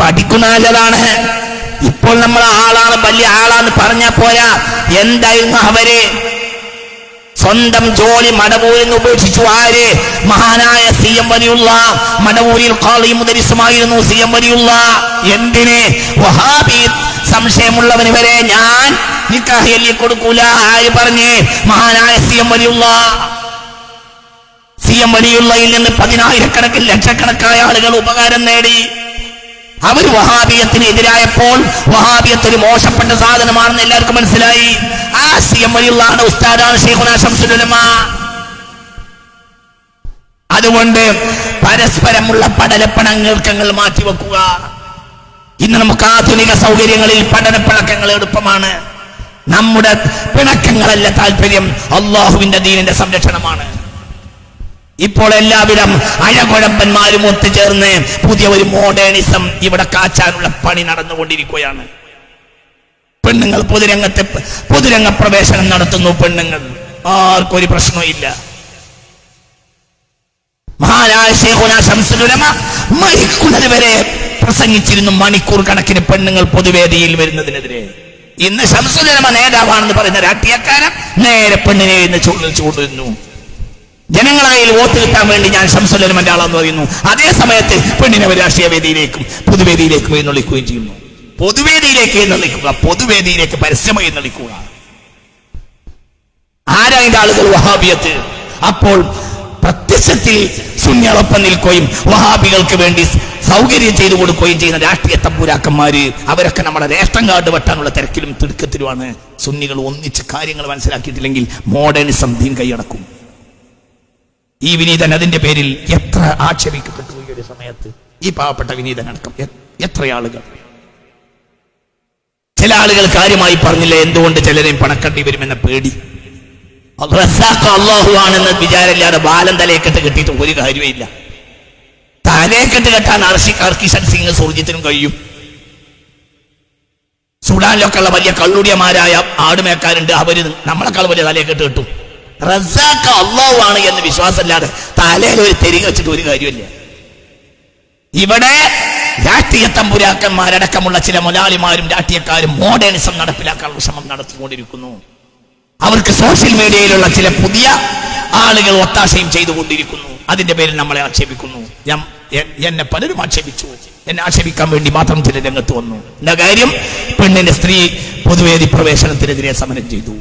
പഠിക്കുന്ന നല്ലതാണ്. ഇപ്പോൾ നമ്മൾ ആളാണ്, വലിയ ആളാന്ന് പറഞ്ഞാൽ പോരാ. എന്തായിരുന്നു അവര്? സ്വന്തം ജോലി മടവൂരിൽ നിന്ന് ഉപേക്ഷിച്ചു. ആര്? മഹാനായ സി.എം. വലിയുള്ള. മടവൂരിൽ ഖാളി മുദരിസുമായിരുന്നു സി.എം. വലിയുള്ള. എന്തിന്? വഹാബി സംശയമുള്ളവന് വരെ ഞാൻ നിക്കാഹ് എല്ലി കൊടുക്കൂല. ആര് പറഞ്ഞ്? മഹാനായ സി.എം. വലിയുള്ള. സി.എം. വലിയുള്ളയിൽ നിന്ന് 10,000-കണക്കിന് ലക്ഷക്കണക്കായ ആളുകൾ ഉപകാരം നേടി. അവർ വഹാബിയത്തിന് എതിരായപ്പോൾ വഹാബിയത്ത് ഒരു മോശപ്പെട്ട സാധനമാണെന്ന് എല്ലാവർക്കും മനസ്സിലായി. ആ സി.എം. വലിയുള്ളാന്റെ ഉസ്താദാണ് ശൈഖുനാ ശംസുൽ ഉലമ. അതുകൊണ്ട് പരസ്പരമുള്ള പടലപ്പണങ്ങൾക്കങ്ങൾ മാറ്റിവെക്കുക. ഇന്ന് നമുക്ക് ആധുനിക സൗകര്യങ്ങളിൽ പഠനപ്പിണക്കങ്ങൾ എളുപ്പമാണ്. നമ്മുടെ പിണക്കങ്ങളല്ല താല്പര്യം, അള്ളാഹുവിന്റെ ദീനിന്റെ സംരക്ഷണമാണ്. ഇപ്പോൾ എല്ലാവിധം അഴകുഴമ്പന്മാരും ഒത്തുചേർന്ന് പുതിയ ഒരു മോഡേണിസം ഇവിടെ കാച്ചാനുള്ള പണി നടന്നുകൊണ്ടിരിക്കുകയാണ്. പെണ്ണുങ്ങൾ പൊതുരംഗ പ്രവേശനം നടത്തുന്നു. പെണ്ണുങ്ങൾ ആർക്കും ഒരു പ്രശ്നമില്ല. മഹാനായ ശൈഖുനാ ശംസുൽ ഉലമ മരിക്കുന്നത് വരെ പ്രസംഗിച്ചിരുന്നു, മണിക്കൂർ കണക്കിന് പെണ്ണുങ്ങൾ പൊതുവേദിയിൽ വരുന്നതിനെതിരെ. ഇന്ന് ശംസുൽ ഉലമ നേതാവാണെന്ന് പറയുന്ന രാഷ്ട്രീയക്കാരൻ നേരെ പെണ്ണിനെ ചൂടുന്നു. ജനങ്ങളെ കയ്യിൽ വോട്ട് കിട്ടാൻ വേണ്ടി ഞാൻ ശംസുൽ ഉലമന്റെ ആളാന്ന് പറയുന്നു. അതേ സമയത്ത് പെണ്ണിനെ രാഷ്ട്രീയ വേദിയിലേക്കും പൊതുവേദിയിലേക്കും എഴുന്നള്ളിക്കുകയും ചെയ്യുന്നു. പൊതുവേദിയിലേക്ക് എഴുന്നള്ളിക്കുക, പൊതുവേദിയിലേക്ക് പരസ്യമായി എഴുന്നള്ളിക്കുക. ആരായിന്റെ ആളുകൾ? വഹാബിയത്ത്. അപ്പോൾ പ്രത്യക്ഷത്തിൽ സുന്നികളൊപ്പം നിൽക്കുകയും വഹാബികൾക്ക് വേണ്ടി സൗകര്യം ചെയ്തു കൊടുക്കുകയും ചെയ്യുന്ന രാഷ്ട്രീയ തമ്പുരാക്കന്മാര്, അവരൊക്കെ നമ്മുടെ റേഷൻ കാർഡ് വെട്ടാനുള്ള തിരക്കിലും തിടുക്കത്തിലുമാണ്. സുന്നികൾ ഒന്നിച്ച് കാര്യങ്ങൾ മനസ്സിലാക്കിയിട്ടില്ലെങ്കിൽ മോഡേണിസം ദീൻ കൈയടക്കും. ഈ വിനീതൻ അതിന്റെ പേരിൽ എത്ര ആക്ഷേപിക്കപ്പെട്ടു ഈ ഒരു സമയത്ത്. ഈ പാവപ്പെട്ട വിനീതനടക്കം എത്ര ആളുകൾ. ചില ആളുകൾ കാര്യമായി പറഞ്ഞില്ല, എന്തുകൊണ്ട് ചിലരെയും പണക്കണ്ടി വരുമെന്ന പേടി. അള്ളാഹു ആണെന്ന് വിചാരമില്ലാതെ ബാലം തലയെക്കെട്ട് കെട്ടിയിട്ട് ഒരു കാര്യമില്ല. തലയെക്കെട്ട് കെട്ടാൻ അർക്കിഷൻ സിംഗ് സുർജിത്തിനും കഴിയും. സുഡാനിലൊക്കെ ഉള്ള വലിയ കള്ളുടിയന്മാരായ ആടുമേക്കാരുണ്ട്, അവര് നമ്മളെക്കാൾ വലിയ തലയെക്കെട്ട് കെട്ടും. റസാഖ് അള്ളാഹു ആണ് എന്ന് വിശ്വാസമില്ലാതെ തലയിൽ ഒരു തെരിക വെച്ചിട്ട് ഒരു കാര്യമില്ല. ഇവിടെ രാഷ്ട്രീയ തമ്പുരാക്കന്മാരടക്കമുള്ള ചില മുലാലിമാരും രാഷ്ട്രീയക്കാരും മോഡേണിസം നടപ്പിലാക്കാനുള്ള ശ്രമം നടത്തിക്കൊണ്ടിരിക്കുന്നു. അവർക്ക് സോഷ്യൽ മീഡിയയിലുള്ള ചില പുതിയ ആളുകൾ ഒത്താശയും ചെയ്തുകൊണ്ടിരിക്കുന്നു. അതിന്റെ പേരിൽ നമ്മളെ ആക്ഷേപിക്കുന്നു. എന്നെ പലരും ആക്ഷേപിച്ചു. എന്നെ ആക്ഷേപിക്കാൻ വേണ്ടി മാത്രം ചില രംഗത്ത് വന്നു. എന്താ കാര്യം? പെണ്ണിന്റെ സ്ത്രീ പൊതുവേദി പ്രവേശനത്തിനെതിരെ സമരം ചെയ്തു.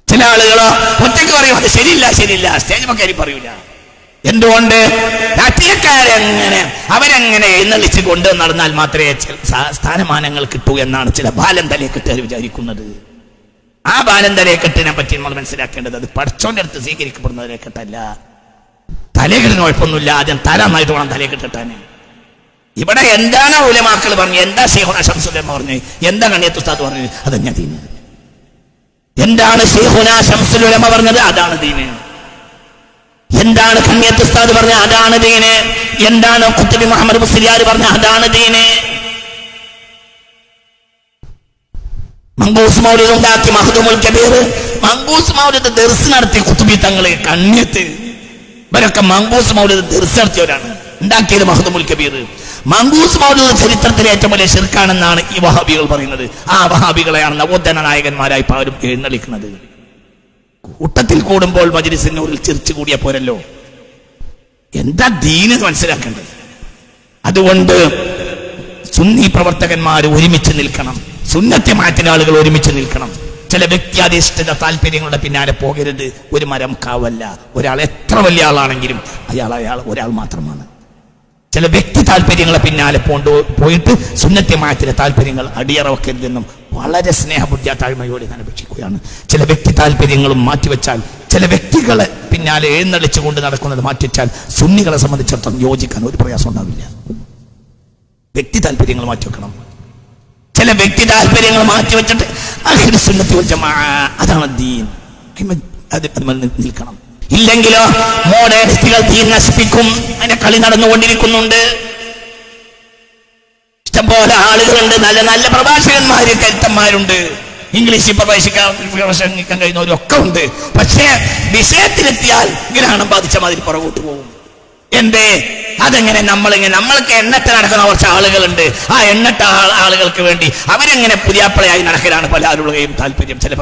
ചില ആളുകളോ ഒറ്റയ്ക്ക് പറയും, അത് ശരിയില്ല ശരിയില്ല, സ്റ്റേജ് മക്കാരി പറയൂല. എന്തുകൊണ്ട്? രാഷ്ട്രീയക്കാരെങ്ങനെ അവരെങ്ങനെ എഴുന്നള്ളിച്ച് കൊണ്ട് നടന്നാൽ മാത്രമേ സ്ഥാനമാനങ്ങൾ കിട്ടൂ എന്നാണ് ചില ബാലൻ തലയെക്കെട്ടുകാർ വിചാരിക്കുന്നത്. ആ ബാലൻ തലയെക്കെട്ടിനെ പറ്റി നമ്മൾ മനസ്സിലാക്കേണ്ടത് അത് പടച്ചോന്റെ അടുത്ത് സ്വീകരിക്കപ്പെടുന്ന തലയെക്കെട്ടല്ല. തലയെക്കെട്ടിന് കുഴപ്പമൊന്നുമില്ല, ആദ്യം തല നന്നായിട്ട് വേണം തലയെക്കെട്ടാന്. ഇവിടെ എന്താണ് ഉലമാക്കൾ പറഞ്ഞു, എന്താ ശൈഖുനാ ശംസുൽ ഉലമ പറഞ്ഞു, എന്താ കണ്ണിയത്ത് ഉസ്താദ് പറഞ്ഞു, അതന്നെ ദീന്. എന്താണ് ശൈഖുനാ ശംസുൽ ഉലമ പറഞ്ഞത്? അതാണ് ദീന്. എന്താണ് കണ്ണിയത്ത് ഉസ്താദ് പറഞ്ഞത്? അതാണ് ദീന്. എന്താണ് ഖുത്ബി മുഹമ്മദ് മുസ്ലിയാർ പറഞ്ഞത്? അതാണ് ദീന്. മങ്കൂസ് മൗലിദ് ഉണ്ടാക്കി മഖ്ദൂമുൽ കബീർ, മങ്കൂസ് മൗലിദ് ദർസ് നടത്തി ഖുത്ബി തങ്ങളെ കണ്ണിയത്ത്, ഇവരൊക്കെ മങ്കൂസ് മൗലിദ് ദർസ് നടത്തിയവരാണ്. ഉണ്ടാക്കിയത് മഖ്ദൂമുൽ കബീർ. മങ്കൂസ് മൗലിദ് ചരിത്രത്തിലെ ഏറ്റവും വലിയ ശിർക്കാണെന്നാണ് ഈ വഹാബികൾ പറയുന്നത്. ആ വഹാബികളെയാണ് നവോത്ഥാന നായകന്മാരായി പലരും എഴുന്നള്ളിക്കുന്നത്. കൂട്ടത്തിൽ കൂടുമ്പോൾ മജ്‌ലിസിന്നൂറിൽ ചിരിച്ചു കൂടിയ പോരല്ലോ. എന്താ ദീന് മനസ്സിലാക്കേണ്ടത്? അതുകൊണ്ട് സുന്നി പ്രവർത്തകന്മാർ ഒരുമിച്ച് നിൽക്കണം. സുന്നത്തെ മാറ്റുന്ന ആളുകൾ ഒരുമിച്ച് നിൽക്കണം. ചില വ്യക്തിയാധിഷ്ഠിത താല്പര്യങ്ങളുടെ പിന്നാലെ പോകരുത്. ഒരു മരം കാവല്ല. ഒരാൾ എത്ര വലിയ ആളാണെങ്കിലും അയാൾ ഒരാൾ മാത്രമാണ്. ചില വ്യക്തി താല്പര്യങ്ങളെ പിന്നാലെ പോയിട്ട് സുന്നത്തെ മാറ്റിയ താല്പര്യങ്ങൾ അടിയറവക്കരുതെന്നും വളരെ സ്നേഹബുദ്ധിയ താഴ്മയോടെ ഞാൻ അപേക്ഷിക്കുകയാണ്. ചില വ്യക്തി താല്പര്യങ്ങളും മാറ്റിവെച്ചാൽ, ചില വ്യക്തികളെ പിന്നാലെ എഴുന്നള്ളിച്ചുകൊണ്ട് നടക്കുന്നത് മാറ്റിവെച്ചാൽ സുന്നികളെ സംബന്ധിച്ചിടത്തോളം യോജിക്കാൻ ഒരു പ്രയാസം ഉണ്ടാവില്ല. വ്യക്തി താല്പര്യങ്ങൾ മാറ്റിവെക്കണം. ചില വ്യക്തി താല്പര്യങ്ങൾ മാറ്റിവെച്ചിട്ട് അഹ്ലു സുന്നത്തി വൽ ജമാഅ അതാണ് ദീൻ, അത് നിൽക്കണം. ഇല്ലെങ്കിലോ മോഡേണിസ്റ്റുകൾ ദീൻ നശിപ്പിക്കും. അതിന്റെ കളി നടന്നുകൊണ്ടിരിക്കുന്നുണ്ട്. ഇഷ്ടംപോലെ ആളുകളുണ്ട്, നല്ല നല്ല പ്രഭാഷകന്മാര്, കരുത്തന്മാരുണ്ട്, ഇംഗ്ലീഷിൽ പ്രവേശിക്കാൻ കഴിയുന്നവരൊക്കെ ഉണ്ട്. പക്ഷേ വിഷയത്തിലെത്തിയാൽ ഗ്രഹണം ബാധിച്ച മാതിരി പുറകോട്ട് പോകും. എന്തേ? അതെങ്ങനെ നമ്മൾക്ക് എണ്ണട്ട് നടക്കുന്ന കുറച്ച് ആളുകളുണ്ട്. ആ എണ്ണട്ട ആളുകൾക്ക് വേണ്ടി അവരെങ്ങനെ പുതിയാപ്പിളയായി നടക്കലാണ് പല ആളുകളെയും താല്പര്യം. ചില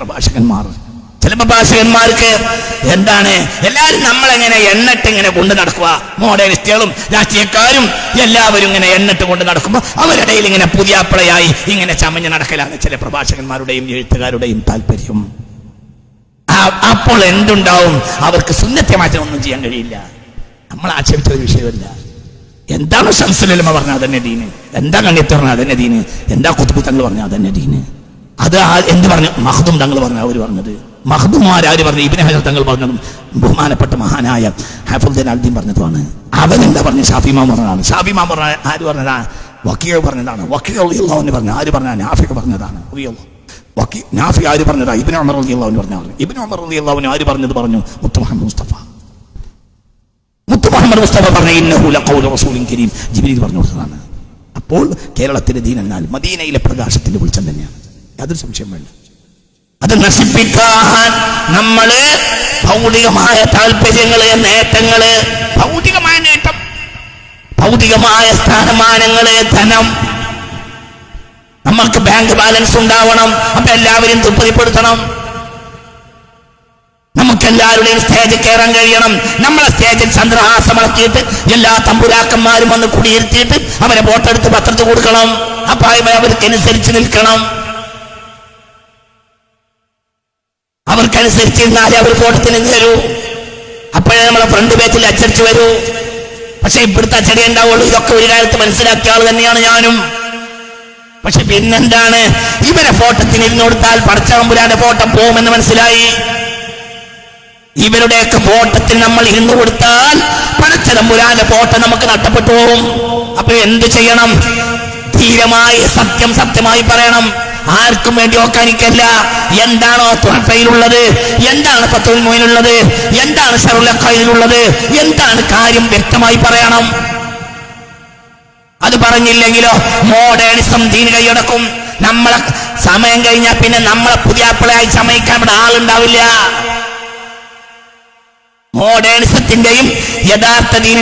പ്രഭാഷകന്മാർക്ക് എന്താണ്, എല്ലാവരും നമ്മളെങ്ങനെ എണ്ണട്ട് ഇങ്ങനെ കൊണ്ട് നടക്കുക. മോഡേണിസ്റ്റുകളും രാഷ്ട്രീയക്കാരും എല്ലാവരും ഇങ്ങനെ എണ്ണട്ട് കൊണ്ട് നടക്കുമ്പോൾ അവരിടയിൽ ഇങ്ങനെ പുതിയാപ്പിളയായി ഇങ്ങനെ ചമഞ്ഞ് നടക്കലാണ് ചില പ്രഭാഷകന്മാരുടെയും എഴുത്തുകാരുടെയും താല്പര്യം. അപ്പോൾ എന്തുണ്ടാവും? അവർക്ക് സുന്നത്തെ മാറ്റം ഒന്നും ചെയ്യാൻ കഴിയില്ല. നമ്മൾ ആക്ഷേപിച്ച ഒരു വിഷയമല്ല. എന്താണ് ശംസുൽ പറഞ്ഞാൽ അതന്നെ ദീന്, എന്താ കണ്ണിയത്ത് പറഞ്ഞാൽ അതന്നെ ദീന്, എന്താ കുത്തുബി തങ്ങൾ പറഞ്ഞാൽ അതന്നെ ദീന്. അത് എന്ത് പറഞ്ഞു? മഖ്ദൂം തങ്ങൾ പറഞ്ഞ അവർ പറഞ്ഞത്, മഖ്ദൂമാര് പറഞ്ഞു, ഇബ്നു ഹജർ തങ്ങൾ പറഞ്ഞതും ബഹുമാനപ്പെട്ട മഹാനായ ഹാഫിദ് ജലാലുദ്ദീൻ പറഞ്ഞതുമാണ്. അവരെന്താ പറഞ്ഞു? ഷാഫി ഇമാം പറഞ്ഞതാണ്. ഷാഫി ഇമാം പറഞ്ഞ ആര് പറഞ്ഞതാ? വക്കീൽ പറഞ്ഞതാണ്. വക്കീൽ റളിയല്ലാഹു അൻഹു പറഞ്ഞു. ആര് പറഞ്ഞ? നാഫി പറഞ്ഞതാണ്. നാഫി ആര് പറഞ്ഞതാ? ഇബ്നു ഉമർ റളിയല്ലാഹു അൻഹു പറഞ്ഞു. ഇബ്നു ഉമർ റളിയല്ലാഹു അൻഹു ആര് പറഞ്ഞത്? പറഞ്ഞു മുത്ത് മുഹമ്മദ് മുസ്തഫ പറഞ്ഞ ഇന്നഹു ലഖൗലു റസൂലിൻ കരീം, ജിബ്രീൽ പറഞ്ഞു കൊടുത്തതാണ്. അപ്പോൾ കേരളത്തിലെ ദീൻ എന്നാൽ മദീനയിലെ പ്രകാശത്തിന്റെ വെളിച്ചം തന്നെയാണ്, യാതൊരു സംശയം വേണ്ട. അത് നശിപ്പിക്കാൻ നമ്മള് ഭൗതികമായ താല്പര്യങ്ങള്, നേട്ടങ്ങള്, ഭൗതികമായ നേട്ടം, ഭൗതികമായ സ്ഥാനമാനങ്ങള്, ധനം, നമ്മൾക്ക് ബാങ്ക് ബാലൻസ് ഉണ്ടാവണം, അപ്പൊ എല്ലാവരും തൃപ്തിപ്പെടുത്തണം, നമുക്കെല്ലാവരുടെയും സ്റ്റേജിൽ കയറാൻ കഴിയണം. നമ്മളെ സ്റ്റേജിൽ ചന്ദ്രഹാസമാക്കിയിട്ട് എല്ലാ തമ്പുരാക്കന്മാരും വന്ന് കുടിയിരുത്തിയിട്ട് അവരെ വോട്ടെടുത്ത് പത്രത്തിൽ കൊടുക്കണം. അപ്പൊ അവർക്കനുസരിച്ച് നിൽക്കണം. അവർക്കനുസരിച്ചിരുന്നാലേ അവർ വോട്ടത്തിന് തരൂ. അപ്പോഴേ നമ്മളെ ഫ്രണ്ട് പേജിൽ അച്ചടിച്ചു വരൂ. പക്ഷെ ഇവിടുത്തെ അച്ചടി ഉണ്ടാവുള്ളൂ. ഇതൊക്കെ ഒരു കാലത്ത് മനസ്സിലാക്കിയ ആൾ തന്നെയാണ് ഞാനും. പക്ഷെ പിന്നെന്താണ്, ഇവരെ ഫോട്ടത്തിന് ഇരുന്ന് കൊടുത്താൽ പടച്ചതമ്പുരാന്റെ ഫോട്ടം പോകുമെന്ന് മനസ്സിലായി. ഇവരുടെയൊക്കെ ഫോട്ടത്തിൽ നമ്മൾ ഇരുന്ന് കൊടുത്താൽ പടച്ചതമ്പുരാന്റെ ഫോട്ടോ നമുക്ക് നഷ്ടപ്പെട്ടു പോകും. അപ്പൊ എന്ത് ചെയ്യണം? ധീരമായി സത്യമായി പറയണം. ആർക്കും വേണ്ടി ഓക്കാനിക്കല്ല. എന്താണോ തുഹഫയിലുള്ളത്, എന്താണ് ഫത്ഹുൽ മുഈനിലുള്ളത്, എന്താണ് ശറഹുൽ അഖായിലുള്ളത്, എന്താണ് കാര്യം വ്യക്തമായി പറയണം. അത് പറഞ്ഞില്ലെങ്കിലോ മോഡേണിസം ദീൻ കൈയടക്കും. നമ്മളെ സമയം കഴിഞ്ഞാൽ പിന്നെ നമ്മളെ പുതിയാപ്പിളയായി ചമയിക്കാൻ ഇവിടെ ആളുണ്ടാവില്ല. മോഡേണിസത്തിന്റെയും യഥാർത്ഥ ദീനിന്റെ